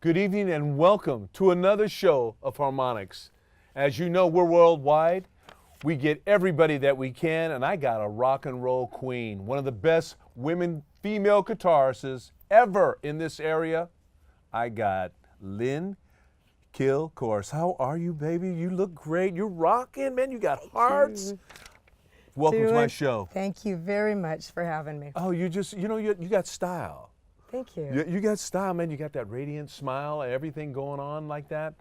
Good evening and welcome to another show of Harmonics. As you know, we're worldwide. We get everybody that we can, and I got a rock and roll queen, one of the best female guitarists ever in this area. I got Lynn Kilcourse. How are you, baby? You look great. You're rocking, man. You got hearts. Welcome to my show. Thank you very much for having me. Oh, you got style. Thank you. You got style, man. You got that radiant smile, everything going on like that.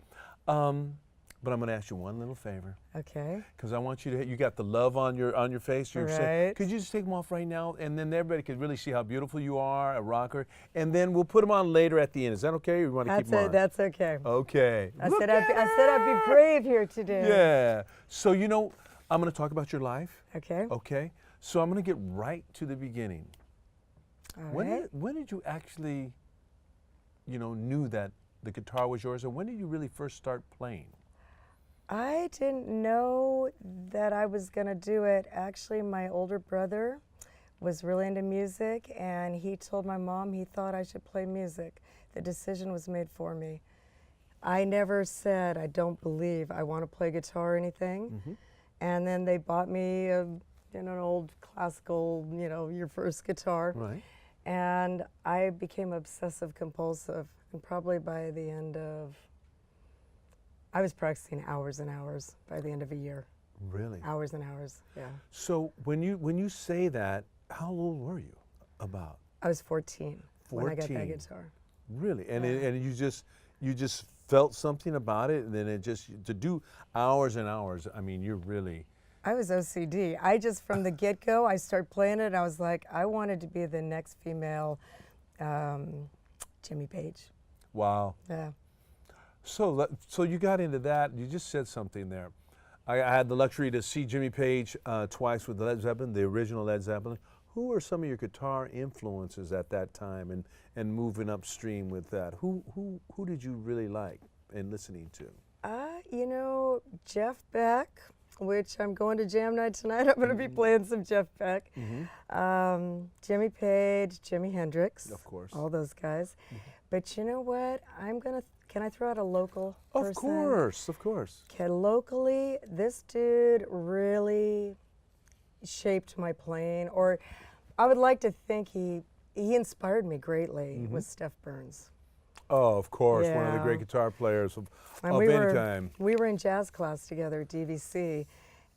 But I'm going to ask you one little favor. Okay. Because I want you got the love on your face. Right. Could you just take them off right now, and then everybody could really see how beautiful you are, a rocker, and then we'll put them on later at the end. Is that okay, or you want to keep them on? That's okay. Okay. I said I'd be brave here today. Yeah. So, I'm going to talk about your life. Okay. Okay. So I'm going to get right to the beginning. All right. When did you actually, knew that the guitar was yours, or when did you really first start playing? I didn't know that I was going to do it. Actually, my older brother was really into music, and he told my mom he thought I should play music. The decision was made for me. I never said, I don't believe I want to play guitar or anything. Mm-hmm. And then they bought me an old classical, your first guitar. Right. And I became obsessive compulsive, and probably by the end of, I was practicing hours and hours by the end of a year. Really? Hours and hours, yeah. So when you say that, how old were you about? I was 14 when I got that guitar. Really? And yeah. and you just felt something about it, and then it just, to do hours and hours, I mean, you're really... I was OCD. I just, from the get-go, I started playing it, and I was like, I wanted to be the next female Jimmy Page. Wow. Yeah. So you got into that. You just said something there. I had the luxury to see Jimmy Page twice with Led Zeppelin, the original Led Zeppelin. Who were some of your guitar influences at that time, and moving upstream with that? Who did you really like and listening to? Jeff Beck, which I'm going to jam night tonight. I'm going to be playing some Jeff Beck. Mm-hmm. Jimmy Page, Jimi Hendrix. Of course. All those guys. Mm-hmm. But you know what? Can I throw out a local person? Of course. Okay, locally, this dude really shaped my playing, or I would like to think he inspired me greatly, was Steph Barnes. Oh, of course, yeah. One of the great guitar players of any time. We were in jazz class together at DVC,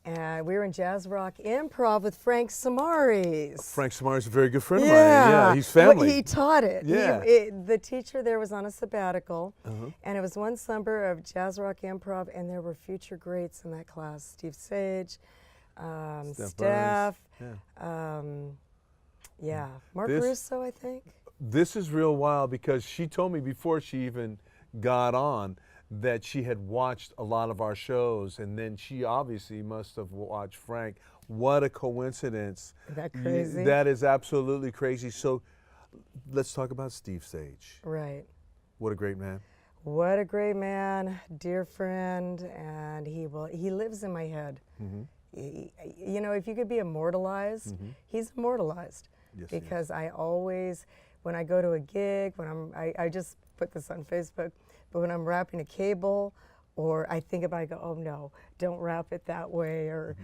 and we were in jazz rock improv with Frank Samaris. Frank Samaris is a very good friend of mine. Yeah, he's family. Well, he taught it. Yeah. The teacher there was on a sabbatical, and it was one summer of jazz rock improv, and there were future greats in that class. Steve Sage, Steph, Mark Russo, I think. This is real wild, because she told me before she even got on that she had watched a lot of our shows, and then she obviously must have watched Frank. What a coincidence. Is that crazy? That is absolutely crazy. So let's talk about Steve Sage. Right. What a great man. What a great man, dear friend, and he lives in my head. Mm-hmm. If you could be immortalized, he's immortalized. Yes, because I always, when I go to a gig, I just put this on Facebook, but when I'm wrapping a cable, or I think about it, I go, oh no, don't wrap it that way, or,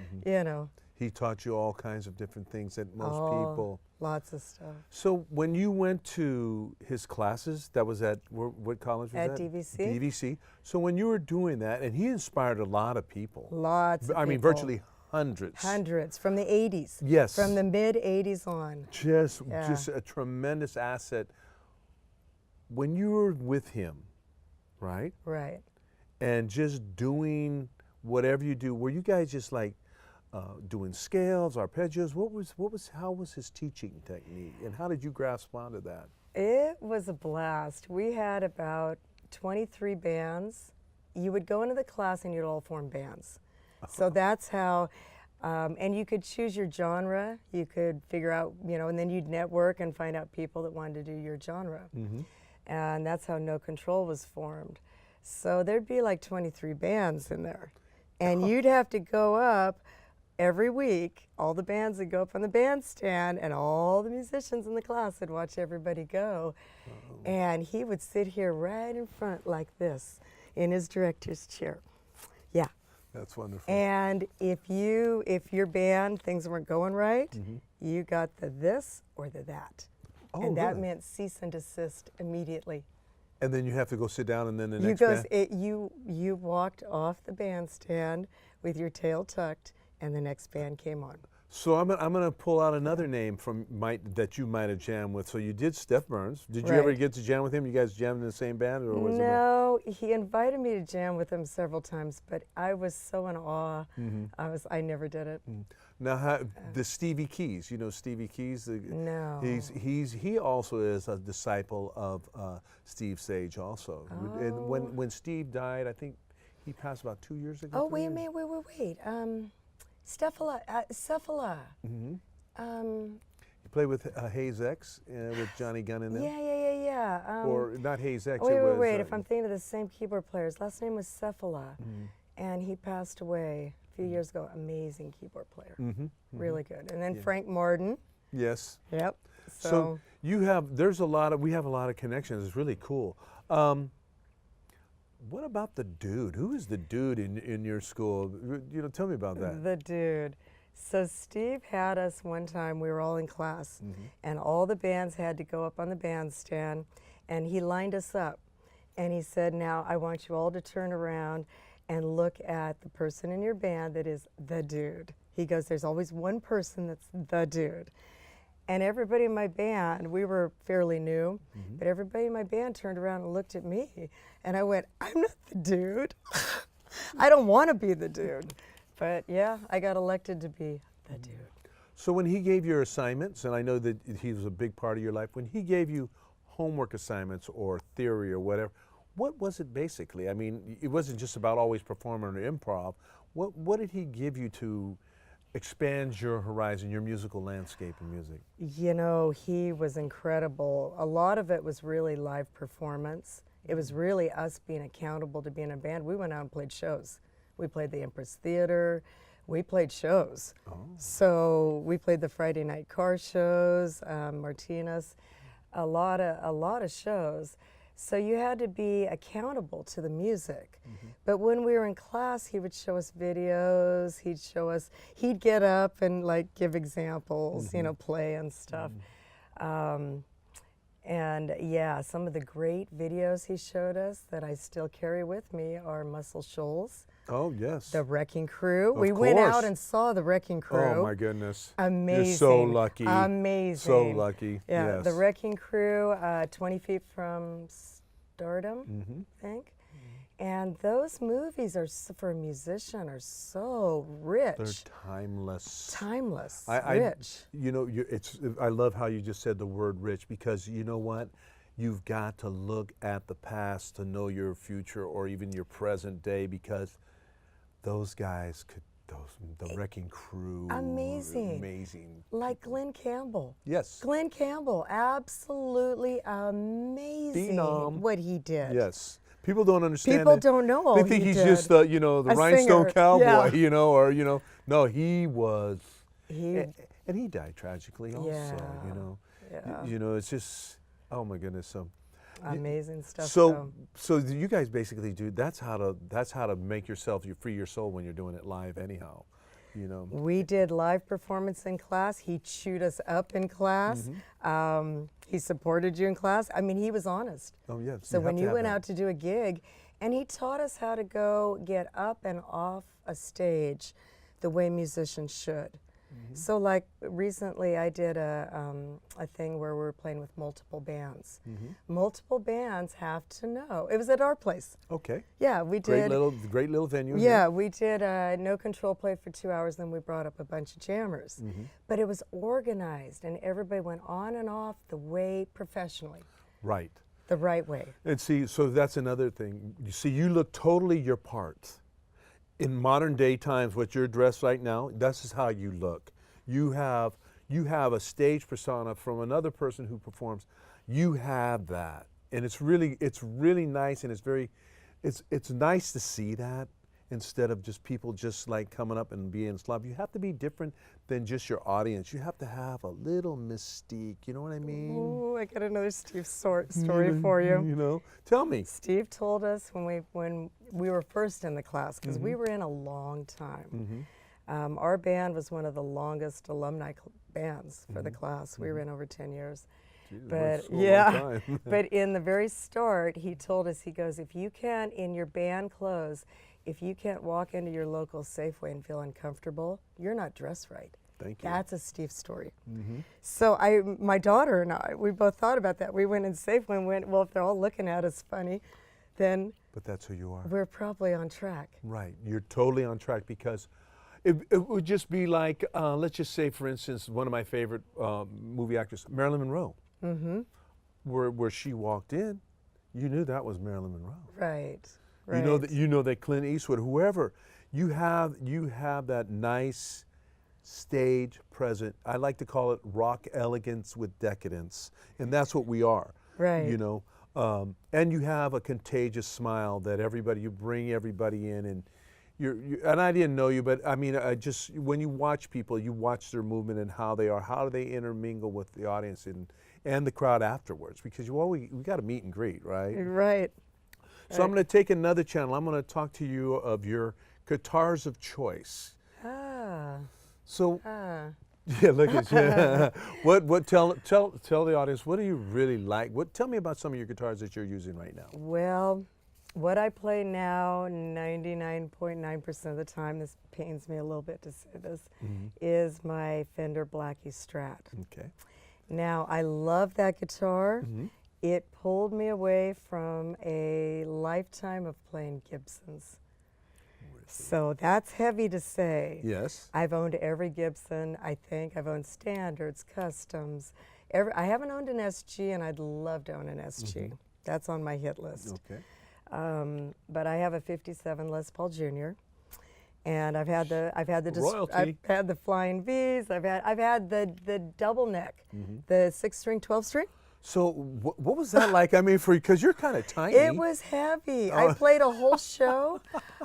He taught you all kinds of different things that most people. Lots of stuff. So when you went to his classes, that was at, what college was that? At DVC. DVC. So when you were doing that, and he inspired a lot of people. Lots of people. I mean, virtually hundreds. Hundreds, from the 80s. Yes. From the mid-80s on. Just a tremendous asset. When you were with him, right? Right. And just doing whatever you do, were you guys just like doing scales, arpeggios? How was his teaching technique, and how did you grasp onto that? It was a blast. We had about 23 bands. You would go into the class and you'd all form bands. So that's how, and you could choose your genre. You could figure out, and then you'd network and find out people that wanted to do your genre. And that's how No Control was formed. So there'd be like 23 bands in there. And you'd have to go up every week. All the bands would go up on the bandstand, and all the musicians in the class would watch everybody go. And he would sit here right in front like this in his director's chair. Yeah. That's wonderful. And if your band, things weren't going right, you got the this or the that. Oh, and that really? meant cease and desist immediately. And then you have to go sit down, and then the You next goes, band? you walked off the bandstand with your tail tucked, and the next band came on. So I'm gonna pull out another name that you might have jammed with. So you did Steph Barnes. Did you ever Right. get to jam with him? You guys jammed in the same band, or was No, he invited me to jam with him several times, but I was so in awe. I never did it. Now, the Stevie Keys. You know Stevie Keys? No. He also is a disciple of Steve Sage also. And when Steve died, I think he passed about 2 years ago. Oh, 3 wait a years? minute, wait. Cephala. You played with Hayes X with Johnny Gunn in there? Yeah. Or not Hayes X, Wait, it was... wait. If I'm thinking of the same keyboard player, his last name was Cephala, and he passed away a few years ago. Amazing keyboard player. Really good. And then Frank Martin. Yes. Yep. So we have a lot of connections. It's really cool. What about the dude? Who is the dude in your school? Tell me about that. The dude. So Steve had us one time, we were all in class, and all the bands had to go up on the bandstand, and he lined us up, and he said, now I want you all to turn around and look at the person in your band that is the dude. He goes, there's always one person that's the dude. And everybody in my band, we were fairly new, but everybody in my band turned around and looked at me, and I went, I'm not the dude. I don't want to be the dude. But yeah, I got elected to be the dude. So when he gave your assignments, and I know that he was a big part of your life, when he gave you homework assignments or theory or whatever, what was it basically? I mean, it wasn't just about always performing or improv. What did he give you to expand your horizon, your musical landscape in music? He was incredible. A lot of it was really live performance. It was really us being accountable to being a band. We went out and played shows. We played the Empress Theater. We played shows. So we played the Friday night car shows, Martinez, a lot of shows. So you had to be accountable to the music. But when we were in class, he would show us videos. He'd get up and like give examples, play and stuff. And yeah, some of the great videos he showed us that I still carry with me are Muscle Shoals. Oh, yes. The Wrecking Crew. Of We went out course. and saw the Wrecking Crew. Oh, my goodness. Amazing. You're so lucky. Amazing. So lucky. Yeah, Yes. the Wrecking Crew, 20 Feet from Stardom, I think. And those movies for a musician are so rich. They're timeless. Timeless, I rich. love how you just said the word rich, because you know what? You've got to look at the past to know your future or even your present day, because those guys the Wrecking Crew. Amazing. Amazing. Like Glenn Campbell. Yes. Glenn Campbell, absolutely amazing Phenom. what he did. Yes. People don't understand. People don't know all They he think he's did. just the A rhinestone singer. cowboy, Yeah. No, he was. He, And he died tragically also, Yeah. It's just, oh my goodness. So amazing stuff. So you guys basically do, that's how to make yourself, you free your soul when you're doing it live anyhow, We did live performance in class. He chewed us up in class. He supported you in class. I mean, he was honest. Oh, yes. So when you went out to do a gig, and he taught us how to go get up and off a stage the way musicians should. So like recently I did a thing where we were playing with multiple bands. Multiple bands have to know. It was at our place. Okay. Yeah, we did. Great little venue. Yeah, we did No Control play for 2 hours, then we brought up a bunch of jammers. But it was organized and everybody went on and off the way professionally. Right. The right way. And see, so that's another thing. You see, you look totally your part. In modern day times, what you're dressed right now, this is how you look. You have a stage persona from another person who performs. You have that, and it's really nice, and it's nice to see that instead of just people just like coming up and being slob. You have to be different than just your audience. You have to have a little mystique. You know what I mean? Ooh, I got another Steve story for you. You know, tell me. Steve told us when we were first in the class, because we were in a long time. Our band was one of the longest alumni bands for the class. We were in over 10 years. Jeez, But so yeah, but in the very start, he told us, he goes, if you can't, in your band clothes, if you can't walk into your local Safeway and feel uncomfortable, you're not dressed right. Thank you. That's a Steve story. So my daughter and I, we both thought about that. We went in Safeway and went, well, if they're all looking at us funny, then But that's who you are. we're probably on track. Right. You're totally on track, because it would just be like, let's just say, for instance, one of my favorite movie actors, Marilyn Monroe. Where she walked in, you knew that was Marilyn Monroe. Right. You know that Clint Eastwood, whoever, you have that nice stage present. I like to call it rock elegance with decadence, and that's what we are. Right. You know, and you have a contagious smile that you bring everybody in, and and I didn't know you, but I mean, just when you watch people, you watch their movement and how do they intermingle with the audience and the crowd afterwards, because we got to meet and greet, right? Right. So I'm going to take another channel. I'm going to talk to you of your guitars of choice. So, yeah, look at you. Tell the audience, what do you really like? Tell me about some of your guitars that you're using right now. Well, what I play now, 99.9% of the time, this pains me a little bit to say this, is my Fender Blackie Strat. Okay. Now, I love that guitar. It pulled me away from a lifetime of playing Gibsons. So that's heavy to say. Yes. I've owned every Gibson, I think. I've owned Standards, Customs. I haven't owned an SG, and I'd love to own an SG. That's on my hit list. Okay. But I have a '57 Les Paul Jr. And I've had the Royalty. I've had the Flying V's. I've had the double neck, the 6-string, 12-string. So what was that like? I mean, because you're kind of tiny. It was heavy. I played a whole show.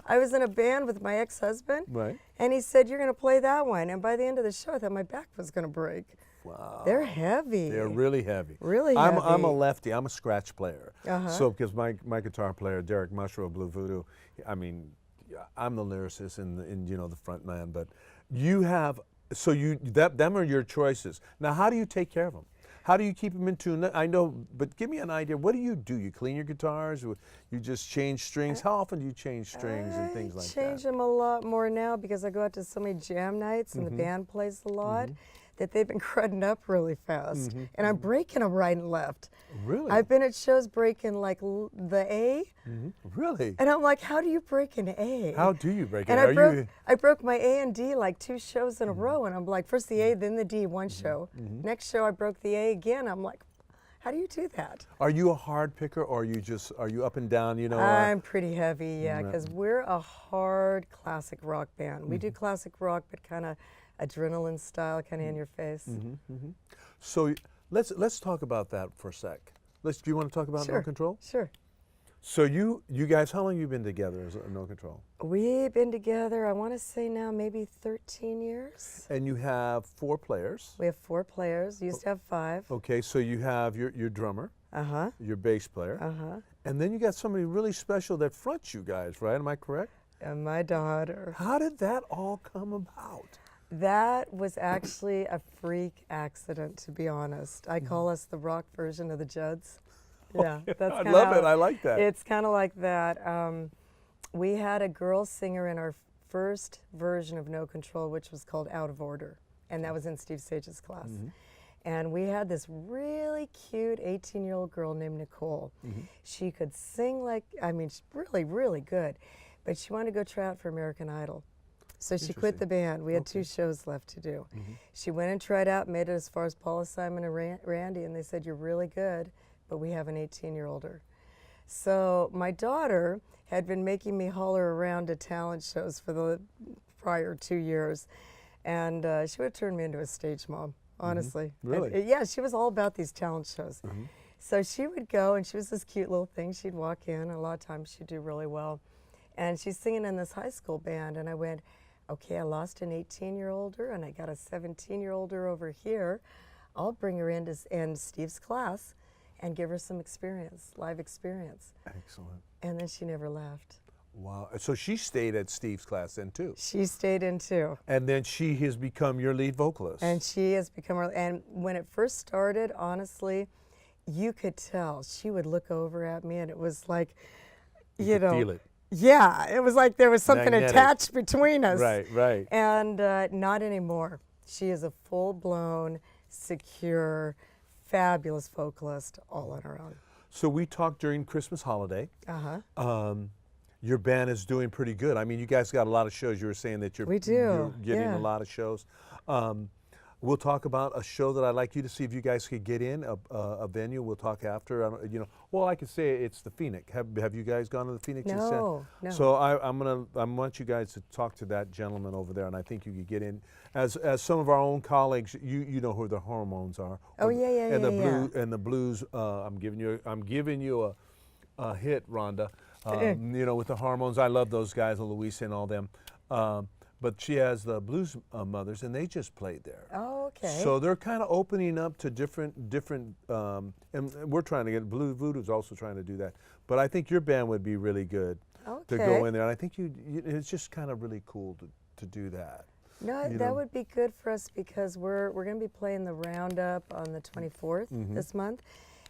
I was in a band with my ex-husband. Right. And he said, you're going to play that one. And by the end of the show, I thought my back was going to break. Wow. They're heavy. They're really heavy. Really heavy. I'm a lefty. I'm a scratch player. So because my guitar player, Derek Mushrow of Blue Voodoo, I mean, I'm the lyricist and the front man. But you have, them are your choices. Now, how do you take care of them? How do you keep them in tune? I know, but give me an idea. What do? You clean your guitars? You just change strings? How often do you change strings and things like that? I change them a lot more now because I go out to so many jam nights and the band plays a lot that they've been crudding up really fast. And I'm breaking them right and left. Really? I've been at shows breaking like the A. Really? And I'm like, how do you break an A? How do you break it? And I broke my A and D like 2 shows in a row. And I'm like, first the A, then the D, one show. Next show I broke the A again. I'm like, how do you do that? Are you a hard picker, or are you up and down, I'm pretty heavy, yeah, because we're a hard classic rock band. We do classic rock, but kind of adrenaline style, kind of in your face. So let's talk about that for a sec. Do you want to talk about No Control? Sure. So you guys, how long have you been together as No Control? We've been together, I want to say now maybe 13 years. And you have 4 players. We have 4 players. Used to have 5. Okay, so you have your drummer, your bass player, and then you got somebody really special that fronts you guys, right? Am I correct? And my daughter. How did that all come about? That was actually a freak accident, to be honest. I call us the rock version of the Judds. Yeah, that's I love it. I like that. It's kind of like that. We had a girl singer in our first version of No Control, which was called Out of Order. and that was in Steve Sage's class. And we had this really cute 18-year-old girl named Nicole. She could sing like, I mean, really, really good, but she wanted to go try out for American Idol. So she quit the band. We had 2 shows left to do. She went and tried out, made it as far as Paula Simon and Randy, and they said, you're really good, but we have an 18-year-older. So my daughter had been making me holler around to talent shows for the prior 2 years, and she would have turned me into a stage mom, honestly. Really? Yeah, she was all about these talent shows. So she would go, and she was this cute little thing. She'd walk in, and a lot of times she'd do really well. And she's singing in this high school band, and I went, okay, I lost an 18-year-older, and I got a 17-year-older over here. I'll bring her into Steve's class and give her some experience, live experience. Excellent. And then she never left. Wow. So she stayed at Steve's class then too? She stayed in too. And then she has become your lead vocalist? And she has become her, and when it first started, honestly, you could tell. She would look over at me, and it was like, you know. Feel it. Yeah, it was like there was something Magnetic. attached between us. Right, right. And not anymore. She is a full-blown, secure, fabulous vocalist all on her own. So we talked during Christmas holiday. Your band is doing pretty good. I mean, you guys got a lot of shows. You were saying that you're getting a lot of shows. We'll talk about a show that I'd like you to see if you guys could get in, a venue. We'll talk after. You know, well, I could say it's the Phoenix. Have you guys gone to the Phoenix? No, no. So I want you guys to talk to that gentleman over there, and I think you could get in. As some of our own colleagues, you know who the Hormones are. Oh yeah. And the blues. I'm giving you a hit, Rhonda. You know, with the Hormones, I love those guys, Louisa and all them. But she has the Blues Mothers, and they just played there. Oh, okay. So they're kind of opening up to different, and we're trying to get, Blue Voodoo's also trying to do that. But I think your band would be really good to go in there. And I think it's just kind of really cool to do that. No, that would be good for us because we're going to be playing the Roundup on the 24th this month.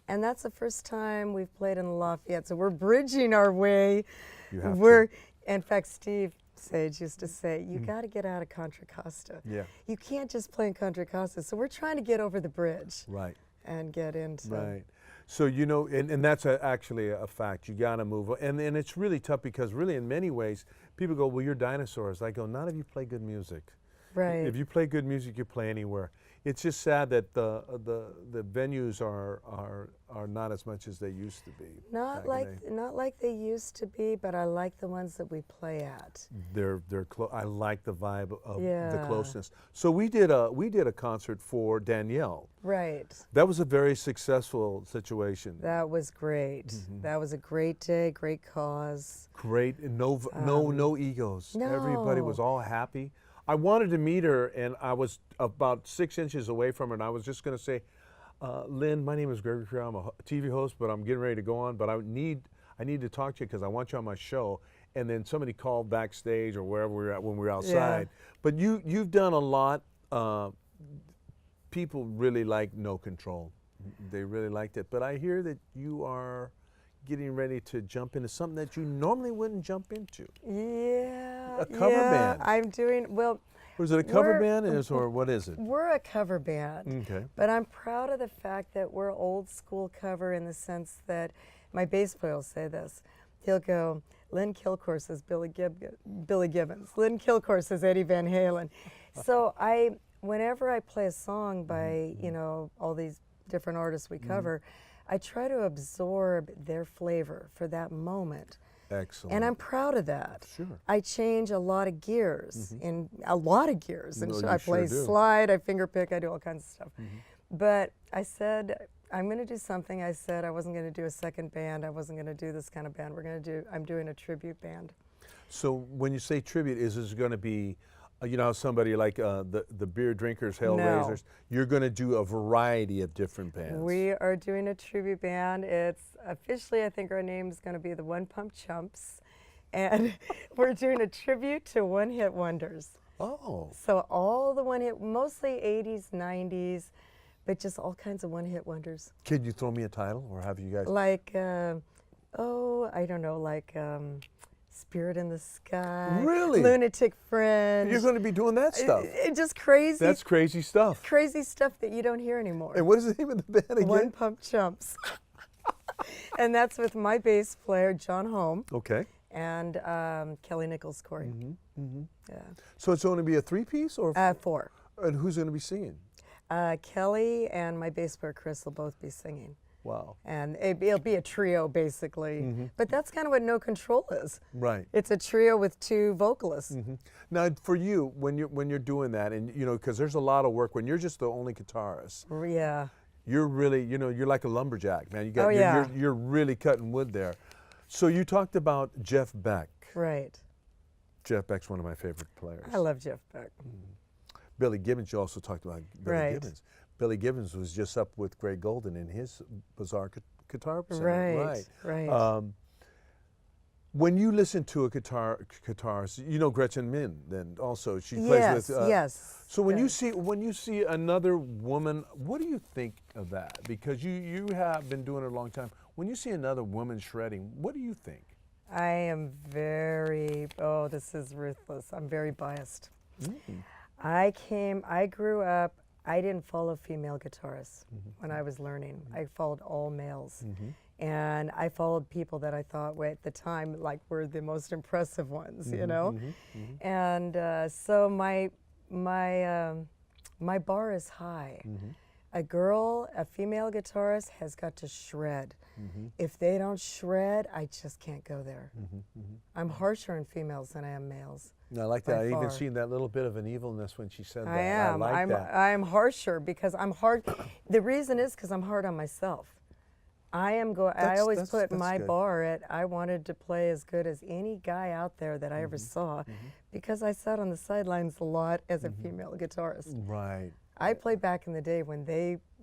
And that's the first time we've played in Lafayette. So we're bridging our way. You have to. In fact, Steve Sage used to say, you got to get out of Contra Costa. Yeah. You can't just play in Contra Costa. So we're trying to get over the bridge. Right. And get into. Right. So, you know, and that's actually a fact. You got to move. And it's really tough because really in many ways, people go, well, you're dinosaurs. I go, not if you play good music. Right. If you play good music, you play anywhere. It's just sad that the venues are not as much as they used to be. Not like they used to be, but I like the ones that we play at. They're I like the vibe of the closeness. So we did a concert for Danielle. Right. That was a very successful situation. That was great. That was a great day, great cause. Great, no egos. No. Everybody was all happy. I wanted to meet her, and I was about 6 inches away from her, and I was just going to say, Lynn, my name is Gregory Correa. I'm a TV host, but I'm getting ready to go on, but I need to talk to you because I want you on my show. And then somebody called backstage or wherever we were at when we were outside. Yeah. But you've done a lot. People really like No Control. They really liked it. But I hear that you are getting ready to jump into something that you normally wouldn't jump into. Yeah. A cover band. I'm doing, well. Or is it a cover band or what is it? We're a cover band. Okay. But I'm proud of the fact that we're old school cover in the sense that my bass player will say this. He'll go, Lynn Kilcourse is Billy Gibbons. Lynn Kilcourse is Eddie Van Halen. So whenever I play a song by, you know, all these different artists we cover, I try to absorb their flavor for that moment. Excellent. And I'm proud of that. Sure. I change a lot of gears, and so I play sure slide, I finger pick, I do all kinds of stuff. But I said, I'm going to do something. I said I wasn't going to do a second band. I wasn't going to do this kind of band. I'm doing a tribute band. So when you say tribute, is this going to be, you know, somebody like the Beer Drinkers, Hellraisers? No. You're going to do a variety of different bands. We are doing a tribute band. It's officially, I think our name is going to be the One Pump Chumps. And we're doing a tribute to one-hit wonders. Oh. So all the one-hit, mostly 80s, 90s, but just all kinds of one-hit wonders. Can you throw me a title, or have you guys? Like, I don't know, like Spirit in the Sky. Really? Lunatic Fringe. You're going to be doing that stuff. Just crazy. That's crazy stuff. Crazy stuff that you don't hear anymore. And what is the name of the band again? One Pump Chumps. And that's with my bass player, John Holm. Okay. And Kelly Nichols Corey. Yeah. So it's going to be a three-piece or 4. And who's going to be singing? Kelly and my bass player Chris will both be singing. Wow. And it'll be a trio basically. But that's kind of what No Control is. Right. It's a trio with 2 vocalists. Now, for you, when you're doing that, and because there's a lot of work when you're just the only guitarist. Yeah. You're really, you're like a lumberjack, man. You got, Oh, yeah. you're really cutting wood there. So you talked about Jeff Beck. Right. Jeff Beck's one of my favorite players. I love Jeff Beck. Billy Gibbons, you also talked about Billy Right. Gibbons. Billy Gibbons was just up with Greg Golden in his bizarre guitar playing. Right. Right. When you listen to a guitarist, Gretchen Min. Then also she plays with. Yes. So when you see another woman, what do you think of that? Because you have been doing it a long time. When you see another woman shredding, what do you think? I am very. Oh, this is ruthless. I'm very biased. I grew up. I didn't follow female guitarists when I was learning. I followed all males. And I followed people that I thought at the time were the most impressive ones, And so my bar is high. A female guitarist has got to shred. If they don't shred, I just can't go there. I'm harsher in females than I am males. I like that. I even far. seen that little bit of an evilness when she said that. I am. I like that. I'm harsher because I'm hard. The reason is because I'm hard on myself. I always put my good. bar at, I wanted to play as good as any guy out there that I ever saw because I sat on the sidelines a lot as a female guitarist. Right. I played back in the day when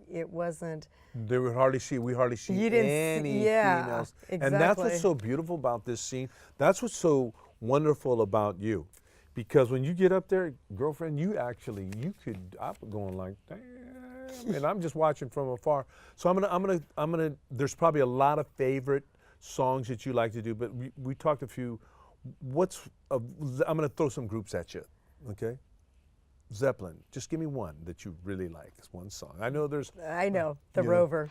it wasn't. We hardly see You didn't any females. exactly. And that's what's so beautiful about this scene. That's what's so wonderful about you. Because when you get up there, girlfriend, I'm going like, damn. And I'm just watching from afar. So I'm gonna. There's probably a lot of favorite songs that you like to do, but we talked a few. I'm gonna throw some groups at you, okay? Zeppelin. Just give me one that you really like. This one song. I know there's. I know the Rover.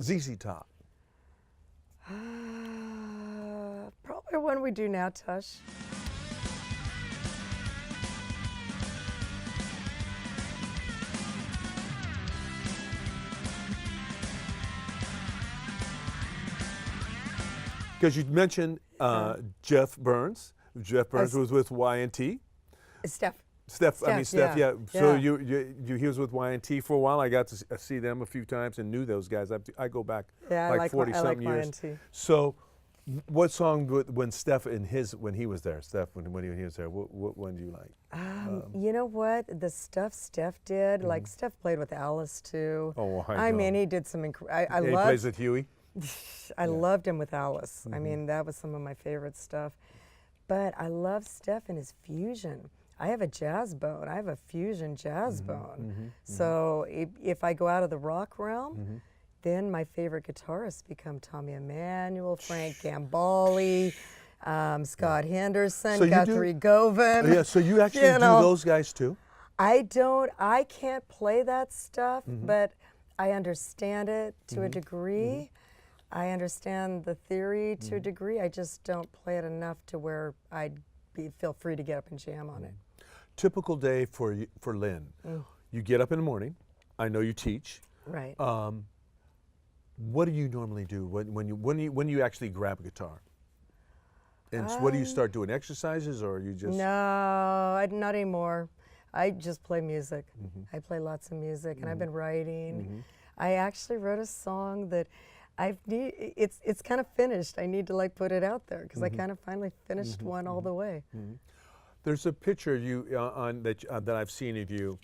ZZ Top. Probably one we do now, Tush. Because you mentioned Jeff Barnes. Jeff Barnes was with Y&T. Steph. Steph, yeah. So Yeah. he was with Y&T for a while. I got to see them a few times and knew those guys. I go back like 40-something years. Y&T. So, what song when Steph when he was there? Steph, when he was there, what one do you like? You know what? The stuff Steph did, like Steph played with Alice too. Oh, I mean, he did some. I he loved. plays with Huey. I loved him with Alice. I mean, that was some of my favorite stuff. But I love Steph and his fusion. I have a jazz bone. I have a fusion jazz bone. So if I go out of the rock realm, then my favorite guitarists become Tommy Emmanuel, Frank Gambale, Scott Henderson, So you Guthrie Govan. Yeah. So you actually do those guys too? I can't play that stuff, but I understand it to a degree. I understand the theory to a degree. I just don't play it enough to where I'd feel free to get up and jam on it. Typical day for Lynn. You get up in the morning. I know you teach. Right. What do you normally do when you actually grab a guitar? And what do you start doing? Exercises, or you just? No, not anymore. I just play music. I play lots of music, and I've been writing. I actually wrote a song that it's kind of finished. I need to put it out there because I kind of finally finished one all the way. There's a picture of you that I've seen of you.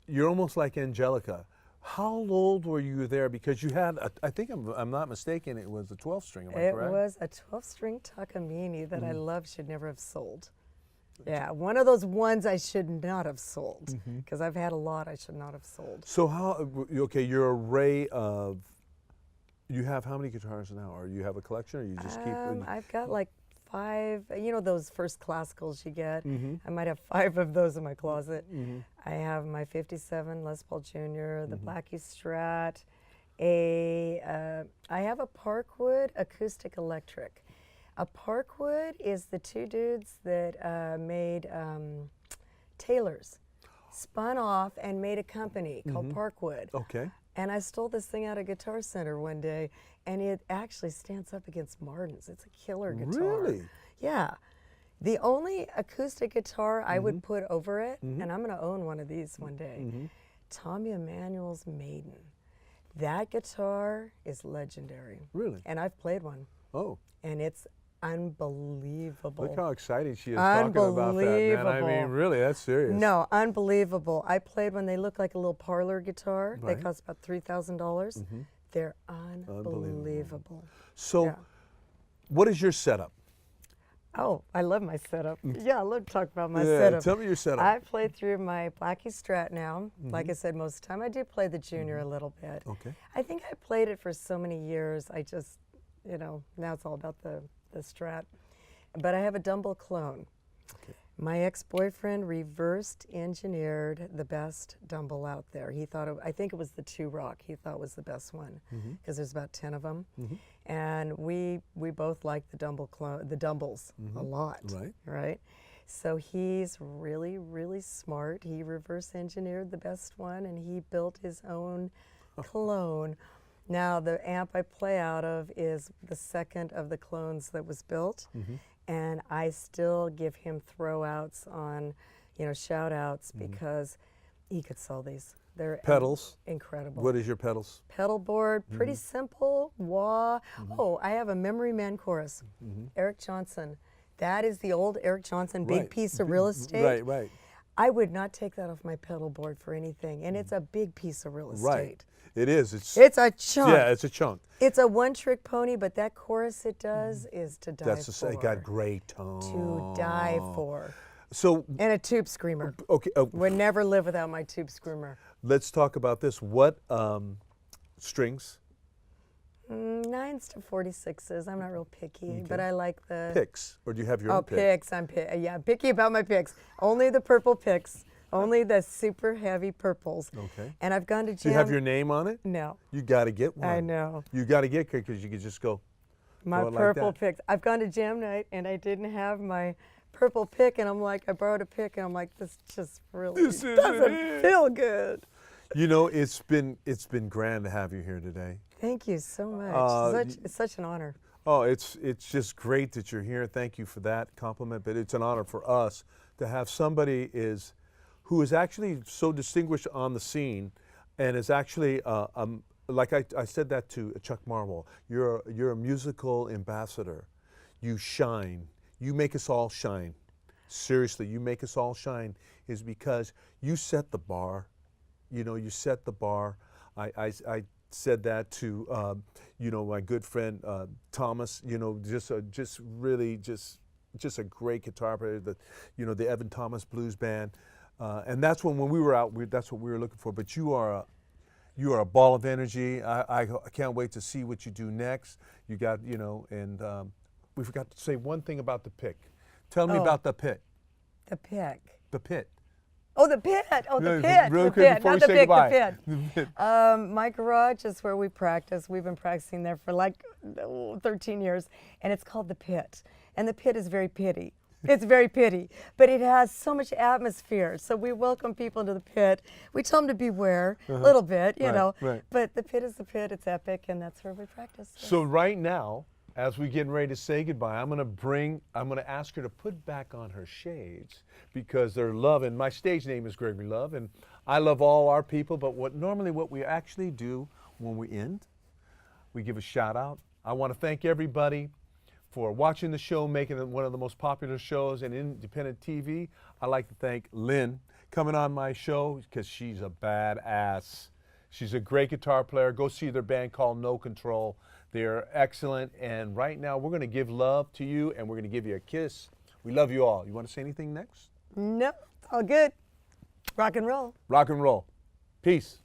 You're almost like Angelica. How old were you there? Because you had, I think I'm not mistaken, it was a 12 string, am I correct? It was a 12-string Takamine that I love, should never have sold. Yeah, one of those ones I should not have sold, because I've had a lot I should not have sold. So okay, your array of, you have how many guitars now? Or you have a collection, or you just keep? I've got like 5, you know those first classicals you get? I might have 5 of those in my closet. I have my 57 Les Paul Jr., the Blackie Strat, I have a Parkwood acoustic electric. A Parkwood is the 2 dudes that made Taylors, spun off and made a company called Parkwood. Okay. And I stole this thing out of Guitar Center one day, and it actually stands up against Martin's. It's a killer guitar. Really? Yeah. The only acoustic guitar I would put over it, and I'm going to own one of these one day, Tommy Emmanuel's Maiden. That guitar is legendary. Really? And I've played one. Oh. And it's unbelievable. Look how excited she is talking about that, man. I mean, really, that's serious. No, unbelievable. I played when they look like a little parlor guitar. Right. They cost about $3,000. They're unbelievable. So, what is your setup? Oh, I love my setup. Yeah, I love to talk about my Yeah, setup. tell me your setup. I play through my Blackie Strat now. Like I said, most of the time I do play the Junior a little bit. Okay. I think I played it for so many years. I just, you know, now it's all about the Strat. But I have a Dumble clone. Okay. My ex-boyfriend reversed engineered the best Dumble out there. He thought, I think it was the 2 Rock he thought was the best one, because there's about 10 of them. And we both like the Dumbles a lot, right? So he's really, really smart. He reverse engineered the best one, and he built his own clone. Now, the amp I play out of is the second of the clones that was built, and I still give him throwouts on, you know, shout-outs, because he could sell these. They're Pedals? Incredible. What is your pedals? Pedal board, pretty simple, wah. Oh, I have a Memory Man chorus, Eric Johnson. That is the old Eric Johnson, big piece of real estate. Right. I would not take that off my pedal board for anything, and it's a big piece of real estate. Right. It is. It's a chunk. Yeah, it's a chunk. It's a one-trick pony, but that chorus it does is to die for. It got great tone. To die for. So. And a tube screamer. Okay. Would never live without my tube screamer. Let's talk about this. What strings? 9s to 46s. I'm not real picky, but I like the Picks, or do you have your own pick? picks. I'm picky about my picks. Only the purple picks. Only the super heavy purples. Okay. And I've gone to jam. Do you have your name on it? No. You got to get one. I know. You got to get, because you could just go. My go purple like that. picks. I've gone to jam night and I didn't have my purple pick, and I'm like, I borrowed a pick, and I'm like, this just really doesn't feel good. You know, it's been grand to have you here today. Thank you so much. It's such an honor. Oh, it's just great that you're here. Thank you for that compliment. But it's an honor for us to have somebody who is actually so distinguished on the scene, and is actually like I said that to Chuck Marwell. You're a musical ambassador. You shine. You make us all shine. Seriously, you make us all shine, is because you set the bar. You know, you set the bar. I said that to you know, my good friend Thomas. You know, just a great guitar player. The Evan Thomas Blues Band, and that's when we were out. That's what we were looking for. But you are a ball of energy. I can't wait to see what you do next. You got, you know, and we forgot to say one thing about the pick. Tell me about the pit. The pick. The pit. Oh, the pit. Oh, the Yeah, pit. real The quick pit. before Not we the say pick, goodbye. the pit. My garage is where we practice. We've been practicing there for like 13 years, and it's called the pit. And the pit is very pitty. It's very pitty, but it has so much atmosphere. So we welcome people into the pit. We tell them to beware a little bit, you know. Right. But the pit is the pit. It's epic, and that's where we practice. So right now, as we getting ready to say goodbye, I'm gonna ask her to put back on her shades, because they're loving. My stage name is Gregory Love, and I love all our people. But what we actually do when we end, we give a shout out. I want to thank everybody for watching the show, making it one of the most popular shows in independent TV. I'd like to thank Lynn coming on my show, because she's a badass. She's a great guitar player. Go see their band called No Control. They're excellent. And right now, we're going to give love to you, and we're going to give you a kiss. We love you all. You want to say anything next? No, it's all good. Rock and roll. Rock and roll. Peace.